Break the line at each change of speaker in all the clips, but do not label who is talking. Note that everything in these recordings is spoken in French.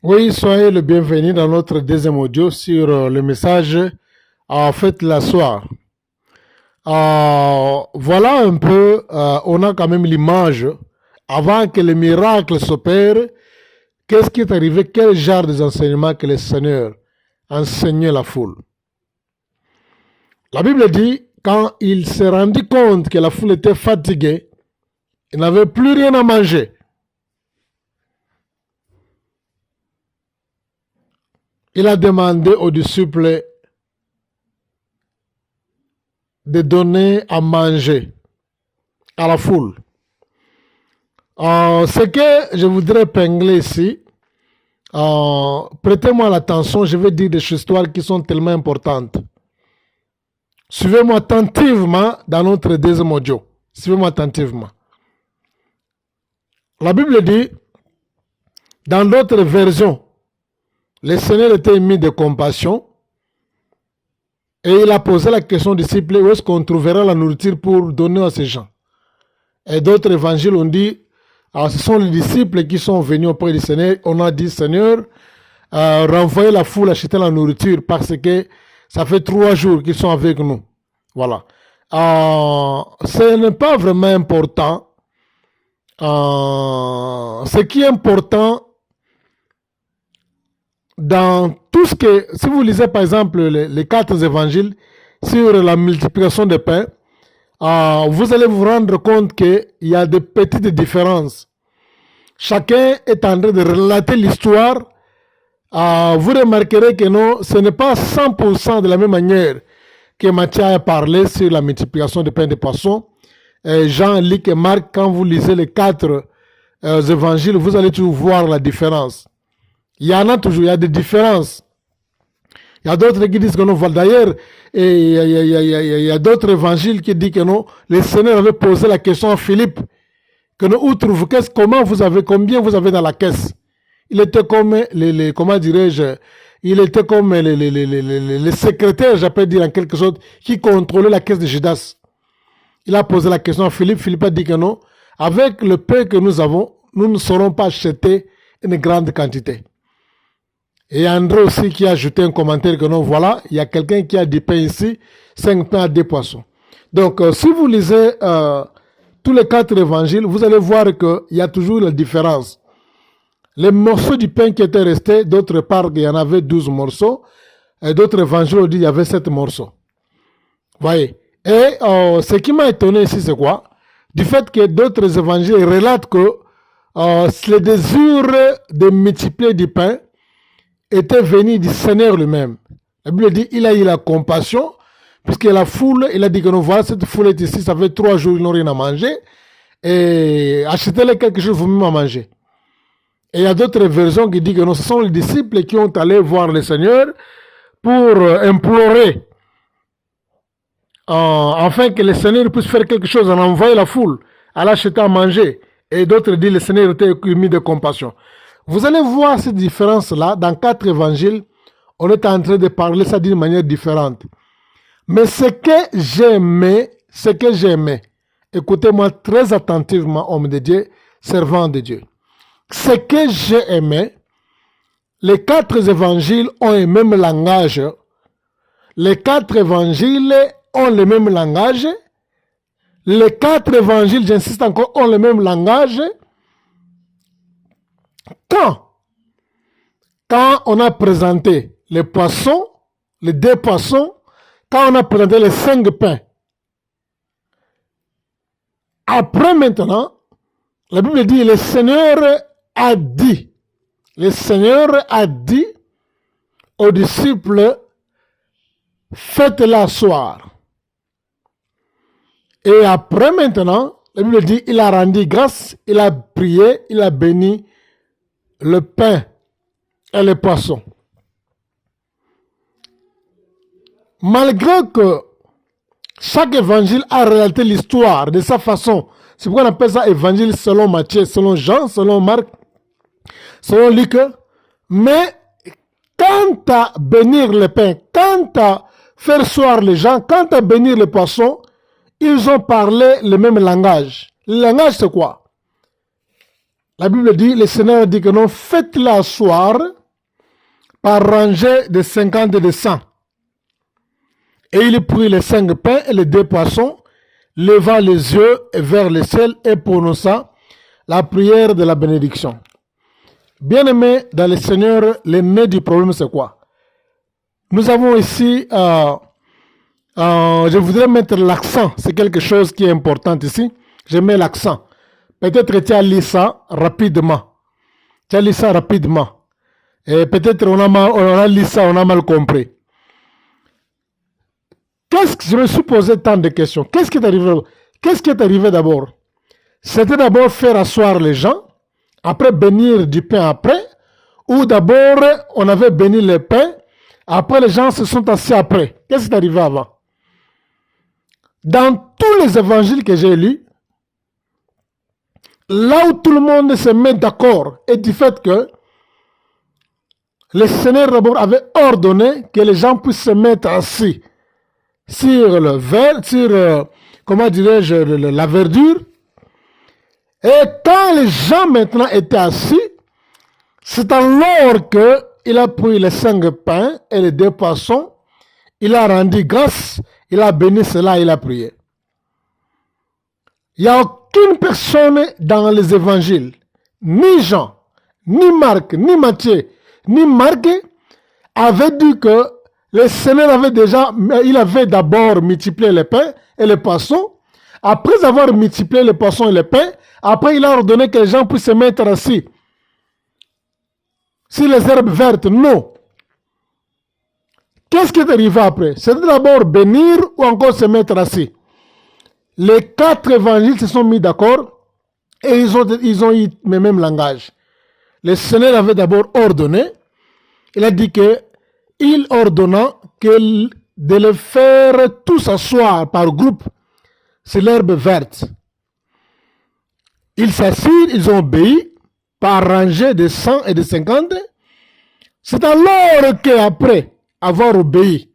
Oui, soyez le bienvenu dans notre deuxième audio sur le message Faites la soir. Voilà un peu, on a quand même l'image avant que le miracle s'opère. Qu'est-ce qui est arrivé? Quel genre d'enseignement que le Seigneur enseignait la foule? La Bible dit, quand il s'est rendu compte que la foule était fatiguée, il n'avait plus rien à manger. Il a demandé aux disciples de donner à manger à la foule. Ce que je voudrais épingler ici, prêtez-moi l'attention, je vais dire des histoires qui sont tellement importantes. Suivez-moi attentivement dans notre deuxième audio. Suivez-moi attentivement. La Bible dit, dans d'autres versions, le Seigneur était ému de compassion et il a posé la question aux disciples, où est-ce qu'on trouvera la nourriture pour donner à ces gens? Et d'autres évangiles ont dit, ce sont les disciples qui sont venus auprès du Seigneur. On a dit, Seigneur, renvoyez la foule acheter la nourriture parce que ça fait 3 jours qu'ils sont avec nous. Voilà. Ce n'est pas vraiment important. Ce qui est important dans tout ce que, si vous lisez par exemple les 4 évangiles sur la multiplication des pains, vous allez vous rendre compte qu'il y a des petites différences. Chacun est en train de relater l'histoire. Vous remarquerez que non, ce n'est pas 100% de la même manière que Matthieu a parlé sur la multiplication des pains et des poissons. Jean, Luc et Marc, quand vous lisez les 4 évangiles, vous allez toujours voir la différence. Il y en a toujours, il y a des différences. Il y a d'autres qui disent que non, d'ailleurs, il y a d'autres évangiles qui disent que non, le Seigneur avait posé la question à Philippe, que non, où trouve comment vous avez, combien vous avez dans la caisse? Il était comme comment dirais-je, il était comme les secrétaires, j'appelle dire en quelque sorte, qui contrôlaient la caisse de Judas. Il a posé la question à Philippe. Philippe a dit que non, avec le pain que nous avons, nous ne saurons pas acheter une grande quantité. Et André aussi qui a ajouté un commentaire que non, voilà, il y a quelqu'un qui a du pain ici, 5 pains à 2 poissons. Donc, si vous lisez tous les 4 évangiles, vous allez voir qu'il y a toujours la différence. Les morceaux du pain qui étaient restés, d'autre part, il y en avait 12 morceaux, et d'autres évangiles ont dit qu'il y avait 7 morceaux. Voyez. Et ce qui m'a étonné ici, c'est quoi? Du fait que d'autres évangiles relatent que le désir de multiplier du pain était venu du Seigneur lui-même. La Bible dit il a eu la compassion, puisque la foule, il a dit que nous voilà, cette foule est ici, ça fait 3 jours, ils n'ont rien à manger, et achetez-les quelque chose vous-même à manger. Et il y a d'autres versions qui disent que non, ce sont les disciples qui ont allé voir le Seigneur pour implorer, afin que le Seigneur puisse faire quelque chose, en envoyer la foule à l'acheter à manger. Et d'autres disent que le Seigneur était ému de compassion. Vous allez voir cette différence-là dans 4 évangiles. On est en train de parler ça d'une manière différente. Mais ce que j'aimais, écoutez-moi très attentivement, homme de Dieu, servant de Dieu. Ce que j'ai aimé, les 4 évangiles ont le même langage. Les 4 évangiles ont le même langage. Les 4 évangiles, j'insiste encore, ont le même langage. Quand on a présenté les poissons, les 2 poissons, quand on a présenté les 5 pains, après maintenant, la Bible dit, le Seigneur a dit aux disciples, faites-la asseoir. Et après maintenant, la Bible dit, il a rendu grâce, il a prié, il a béni le pain et les poissons. Malgré que chaque évangile a relaté l'histoire de sa façon, c'est pourquoi on appelle ça évangile selon Matthieu, selon Jean, selon Marc, selon Luc. Mais quant à bénir le pain, quant à faire soir les gens, quant à bénir les poissons, ils ont parlé le même langage. Le langage, c'est quoi? La Bible dit, le Seigneur dit que non, faites-la asseoir par rangée de 50 et de 100. Et il prit les 5 pains et les 2 poissons, leva les yeux vers le ciel et prononça la prière de la bénédiction. Bien-aimés dans le Seigneur, le nez du problème, c'est quoi? Nous avons ici, je voudrais mettre l'accent, c'est quelque chose qui est important ici. Je mets l'accent. Peut-être que tu as lu ça rapidement. Tu as lu ça rapidement. Et peut-être on a lu ça, on a mal compris. Je me suis posé tant de questions. Qu'est-ce qui est arrivé d'abord? C'était d'abord faire asseoir les gens, après bénir du pain après, ou d'abord on avait béni le pain, après les gens se sont assis après. Qu'est-ce qui est arrivé avant? Dans tous les évangiles que j'ai lus, là où tout le monde se met d'accord est du fait que le Seigneur d'abord avait ordonné que les gens puissent se mettre assis sur le verre, sur, comment dirais-je, la verdure. Et quand les gens maintenant étaient assis, c'est alors qu'il a pris les 5 pains et les 2 poissons, il a rendu grâce, il a béni cela, il a prié. Il n'y a aucune personne dans les évangiles, ni Jean, ni Marc, ni Matthieu, ni Marc, avait dit que le Seigneur avait d'abord multiplié les pains et les poissons. Après avoir multiplié les poissons et les pains, après il a ordonné que les gens puissent se mettre assis sur les herbes vertes. Non. Qu'est-ce qui est arrivé après? C'est d'abord bénir ou encore se mettre assis. Les 4 évangiles se sont mis d'accord et ils ont eu le même langage. Le Seigneur avait d'abord ordonné, il a dit que il ordonna de les faire tous asseoir par groupe sur l'herbe verte. Ils s'assirent, ils ont obéi par rangée de 100 et de 50. C'est alors qu'après avoir obéi,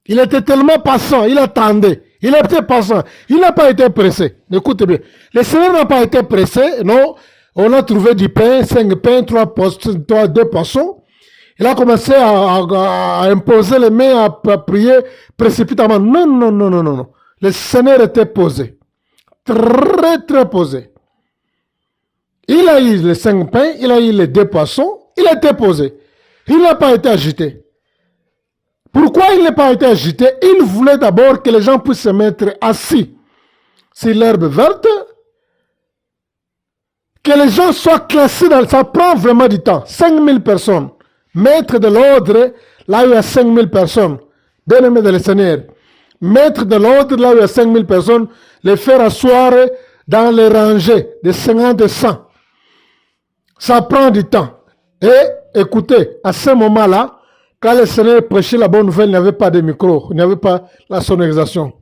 il était tellement patient, il attendait, il était patient, il n'a pas été pressé. Écoutez bien, le Seigneur n'a pas été pressé, non, on a trouvé du pain, 5 pains, 2 poissons. Il a commencé à imposer les mains, à prier précipitamment. Non. Le Seigneur était posé. Très posé. Il a eu les 5 pains, il a eu les 2 poissons, il a été posé. Il n'a pas été agité. Pourquoi il n'a pas été agité? Il voulait d'abord que les gens puissent se mettre assis sur l'herbe verte, que les gens soient classés dans... Ça prend vraiment du temps. 5000 personnes. Mettre de l'ordre là où il y a 5000 personnes. Bien-aimés de le Seigneur. Mettre de l'ordre là où il y a 5000 personnes. Les faire asseoir dans les rangées de 50 et 100. Ça prend du temps. Et écoutez, à ce moment-là, quand le Seigneur prêchait la bonne nouvelle, il n'y avait pas de micro. Il n'y avait pas la sonorisation.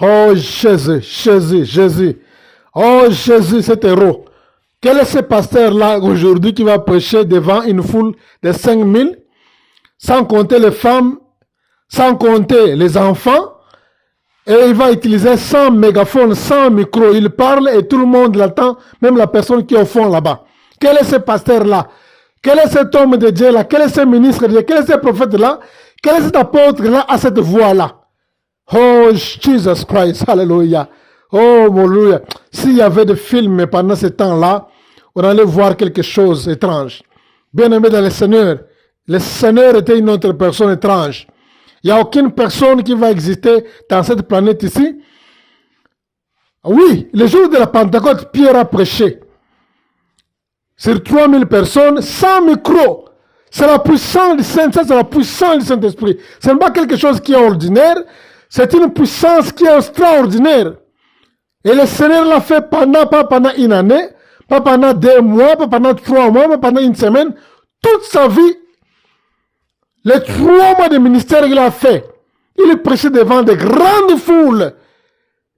Oh Jésus. Oh Jésus, cet héros. Quel est ce pasteur-là aujourd'hui qui va prêcher devant une foule de 5000, sans compter les femmes, sans compter les enfants, et il va utiliser 100 mégaphones, 100 micros. Il parle et tout le monde l'attend, même la personne qui est au fond là-bas. Quel est ce pasteur-là? Quel est cet homme de Dieu-là? Quel est ce ministre de Dieu? Quel est ce prophète-là? Quel est cet apôtre-là à cette voix-là? Oh, Jesus Christ, hallelujah. Oh, hallelujah. S'il y avait des films pendant ce temps-là, on allait voir quelque chose d'étrange. Bien-aimé dans le Seigneur était une autre personne étrange. Il n'y a aucune personne qui va exister dans cette planète ici. Oui, le jour de la Pentecôte, Pierre a prêché. Sur 3000 personnes, sans micro. C'est la puissance du Saint-Esprit, c'est la puissance du Saint-Esprit. Ce n'est pas quelque chose qui est ordinaire, c'est une puissance qui est extraordinaire. Et le Seigneur l'a fait pas pendant une année, pas pendant 2 mois, pas pendant 3 mois, pas pendant une semaine. Toute sa vie, les 3 mois de ministère qu'il a fait, il prêchait devant de grandes foules.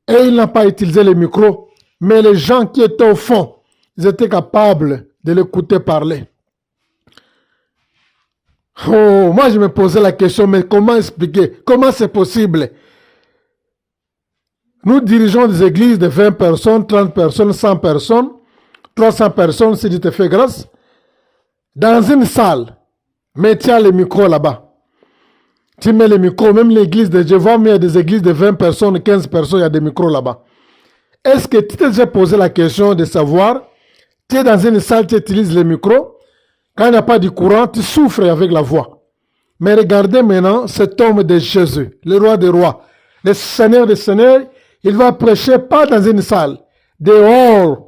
Et il n'a pas utilisé les micros. Mais les gens qui étaient au fond, ils étaient capables de l'écouter parler. Oh, moi je me posais la question, mais comment expliquer? Comment c'est possible? Nous dirigeons des églises de 20 personnes, 30 personnes, 100 personnes. 300 personnes, si Dieu te fait grâce, dans une salle, mais tu as le micro là-bas. Tu mets le micro, même l'église de Jéhovah, mais il y a des églises de 20 personnes, 15 personnes, il y a des micros là-bas. Est-ce que tu t'es déjà posé la question de savoir, tu es dans une salle, tu utilises le micro, quand il n'y a pas de courant, tu souffres avec la voix. Mais regardez maintenant cet homme de Jésus, le roi des rois, le Seigneur des seigneurs, il va prêcher pas dans une salle, dehors,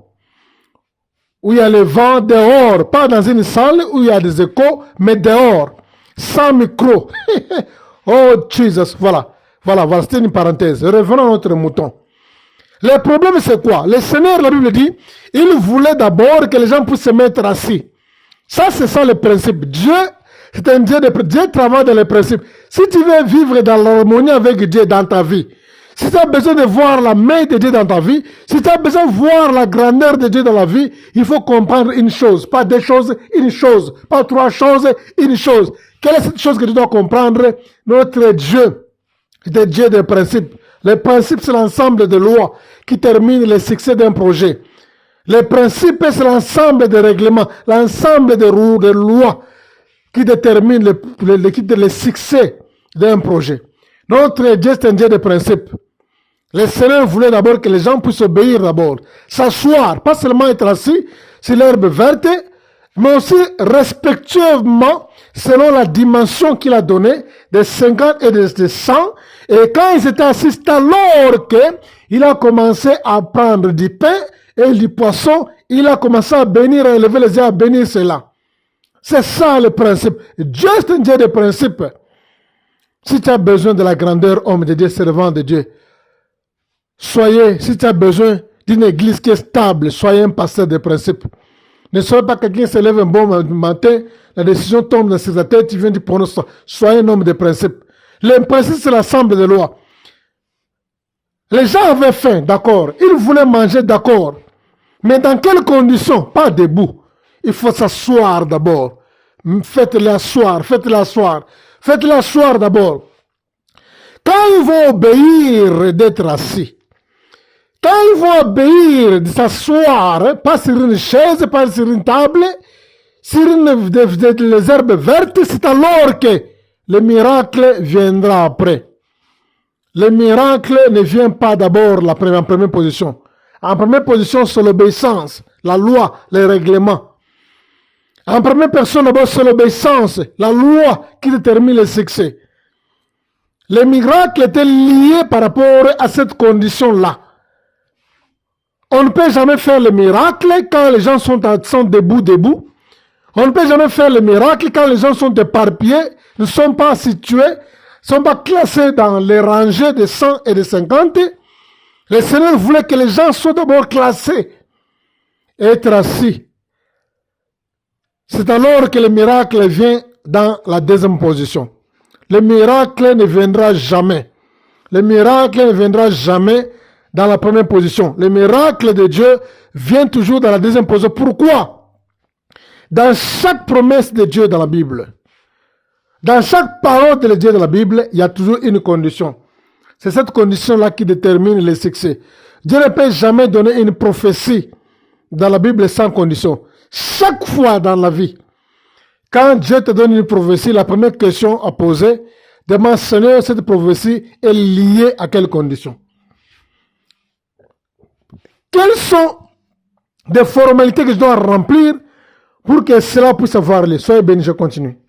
où il y a le vent, dehors, pas dans une salle où il y a des échos, mais dehors, sans micro. Oh Jesus, voilà, c'était une parenthèse. Revenons à notre mouton. Le problème c'est quoi? Le Seigneur, la Bible dit, il voulait d'abord que les gens puissent se mettre assis. Ça, c'est ça le principe. Dieu, c'est un Dieu de Dieu travaille dans les principes. Si tu veux vivre dans l'harmonie avec Dieu dans ta vie, si tu as besoin de voir la main de Dieu dans ta vie, si tu as besoin de voir la grandeur de Dieu dans la vie, il faut comprendre une chose. Pas deux choses, une chose. Pas trois choses, une chose. Quelle est cette chose que tu dois comprendre? Notre Dieu, c'est un Dieu des principes. Les principes, c'est l'ensemble de lois qui terminent le succès d'un projet. Les principes, c'est l'ensemble des règlements, l'ensemble des lois qui déterminent le succès d'un projet. Notre Dieu, c'est un Dieu de principes. Le Seigneur voulait d'abord que les gens puissent obéir d'abord. S'asseoir, pas seulement être assis sur l'herbe verte, mais aussi respectueusement, selon la dimension qu'il a donnée, de 50 et de 100. Et quand ils étaient assis, c'est alors qu'il a commencé à prendre du pain et du poisson. Il a commencé à bénir, à élever les yeux, à bénir cela. C'est ça le principe. Dieu, c'est un Dieu de principe. Si tu as besoin de la grandeur, homme de Dieu, servant de Dieu, soyez, si tu as besoin d'une église qui est stable, soyez un pasteur de principe. Ne soyez pas quelqu'un qui se lève un bon matin, la décision tombe dans sa tête, tu viens du prononcer. Soyez un homme de principe. Le principe, c'est l'ensemble des lois. Les gens avaient faim, d'accord. Ils voulaient manger, d'accord. Mais dans quelles conditions? Pas debout. Il faut s'asseoir d'abord. Faites-les asseoir, faites-les asseoir. Faites-les asseoir d'abord. Quand ils vont obéir d'être assis, quand ils vont obéir de s'asseoir, pas sur une chaise, pas sur une table, sur les herbes vertes, c'est alors que le miracle viendra après. Le miracle ne vient pas d'abord en première position. En première position, c'est l'obéissance, la loi, les règlements. En première personne, d'abord, c'est l'obéissance, la loi qui détermine le succès. Le miracle était lié par rapport à cette condition-là. On ne peut jamais faire le miracle quand les gens sont debout. On ne peut jamais faire le miracle quand les gens sont éparpillés, ne sont pas situés, ne sont pas classés dans les rangées de 100 et de 50. Le Seigneur voulait que les gens soient d'abord classés, être assis. C'est alors que le miracle vient dans la deuxième position. Le miracle ne viendra jamais. Le miracle ne viendra jamais dans la première position. Le miracle de Dieu vient toujours dans la deuxième position. Pourquoi? Dans chaque promesse de Dieu dans la Bible, dans chaque parole de Dieu dans la Bible, il y a toujours une condition. C'est cette condition-là qui détermine le succès. Dieu ne peut jamais donner une prophétie dans la Bible sans condition. Chaque fois dans la vie, quand Dieu te donne une prophétie, la première question à poser, demande, Seigneur, cette prophétie est liée à quelles conditions? Quelles sont des formalités que je dois remplir pour que cela puisse avoir lieu? Soyez bénis, je continue.